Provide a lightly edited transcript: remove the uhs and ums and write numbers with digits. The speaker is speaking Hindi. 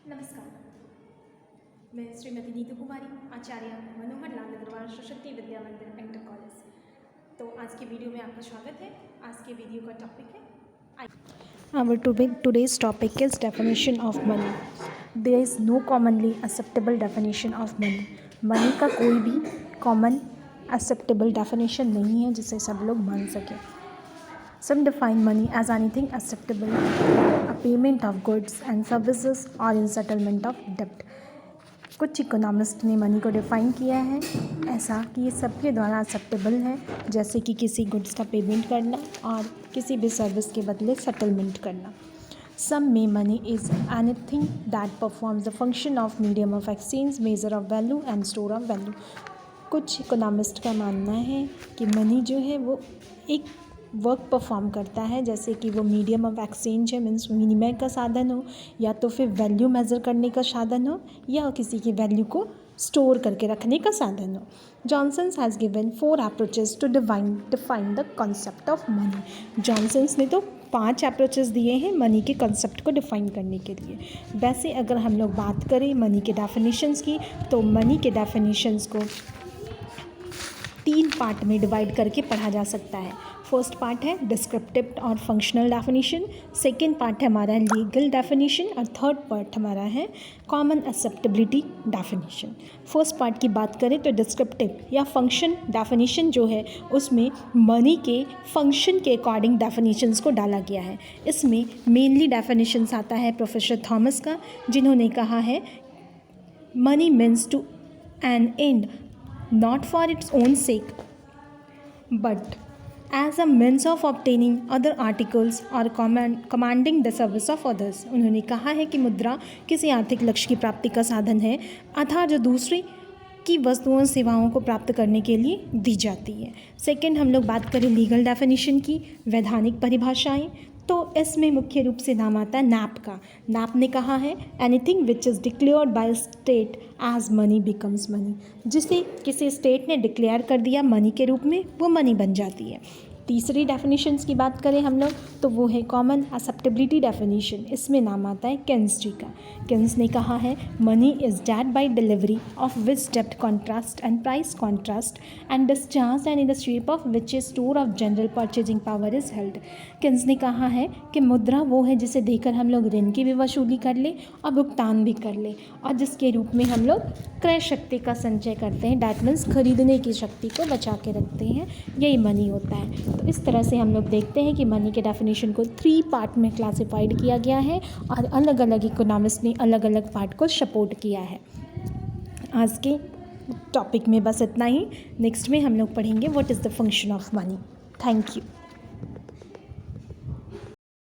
नमस्कार, मैं श्रीमती नीतू कुमारी, आचार्य मनोहर लाल अग्रवाल सरस्वती विद्या मंदिर इंटर कॉलेज। तो आज के वीडियो में आपका स्वागत है। आज के वीडियो का टॉपिक है Today's topic is definition of money. There is no commonly acceptable definition of money. Money का कोई भी common acceptable definition नहीं है जिसे सब लोग मान सकें. Some define money as anything acceptable, a payment of goods and services or in settlement of debt. कुछ इकोनॉमिस्ट ने मनी को डिफ़ाइन किया है ऐसा कि ये सबके द्वारा एक्सेप्टेबल है, जैसे कि किसी गुड्स का पेमेंट करना और किसी भी सर्विस के बदले सेटलमेंट करना. सम में money is anything that performs the function of medium of exchange, measure of value and store of value. कुछ इकोनॉमिस्ट का मानना है कि मनी जो है वो एक वर्क परफॉर्म करता है, जैसे कि वो मीडियम ऑफ एक्सचेंज है, मीन्स विनिमय का साधन हो, या तो फिर वैल्यू मेज़र करने का साधन हो, या किसी की वैल्यू को स्टोर करके रखने का साधन हो. Johnson's has given 4 approaches to define the concept of money. Johnson's ने तो 5 अप्रोचेस दिए हैं मनी के कॉन्सेप्ट को डिफ़ाइन करने के लिए. वैसे अगर हम लोग बात करें मनी के डेफिनेशंस की, तो मनी के डेफिनेशंस को 3 पार्ट में डिवाइड करके पढ़ा जा सकता है. फर्स्ट पार्ट है डिस्क्रिप्टिव और फंक्शनल डेफिनेशन, सेकेंड पार्ट है हमारा लीगल डेफिनेशन, और थर्ड पार्ट हमारा है common acceptability definition. First part की बात करें तो डिस्क्रिप्टिव या फंक्शन डेफिनेशन जो है उसमें मनी के फंक्शन के अकॉर्डिंग डेफिनेशंस को डाला गया है. इसमें मेनली डेफिनेशंस आता है प्रोफेसर थॉमस का, जिन्होंने कहा है money means to an end not for its own sake but as a means of obtaining other articles or commanding the service of others. उन्होंने कहा है कि मुद्रा किसी आर्थिक लक्ष्य की प्राप्ति का साधन है अथवा जो दूसरी की वस्तुओं सेवाओं को प्राप्त करने के लिए दी जाती है. सेकंड हम लोग बात करें लीगल डेफिनेशन की, वैधानिक परिभाषाएं, तो इसमें मुख्य रूप से नाम आता है नैप का. नैप ने कहा है anything which is declared by state as money becomes money. जिसे किसी स्टेट ने डिक्लेयर कर दिया मनी के रूप में, वो मनी बन जाती है. तीसरी डेफिनेशंस की बात करें हम लोग तो वो है कॉमन एक्सेप्टेबिलिटी डेफिनेशन. इसमें नाम आता है केन्स जी का. केन्स ने कहा है money is that by delivery of which डेप्ट contrast and price contrast and discharge and in the shape of which a store of general purchasing power is held. Keynes ने कहा है कि मुद्रा वो है जिसे देकर हम लोग ऋण की भी वसूली कर ले और भुगतान भी कर ले, और जिसके रूप में हम लोग क्रय शक्ति का संचय करते हैं. डैट मीन्स खरीदने की शक्ति को बचा के रखते हैं, यही मनी होता है. तो इस तरह से हम लोग देखते हैं कि मनी के डेफिनेशन को 3 पार्ट में क्लासिफाइड किया गया है और अलग अलग इकोनॉमिस्ट ने अलग अलग पार्ट को सपोर्ट किया है. आज के टॉपिक में बस इतना ही. नेक्स्ट में हम लोग पढ़ेंगे what is the function of money. Thank you.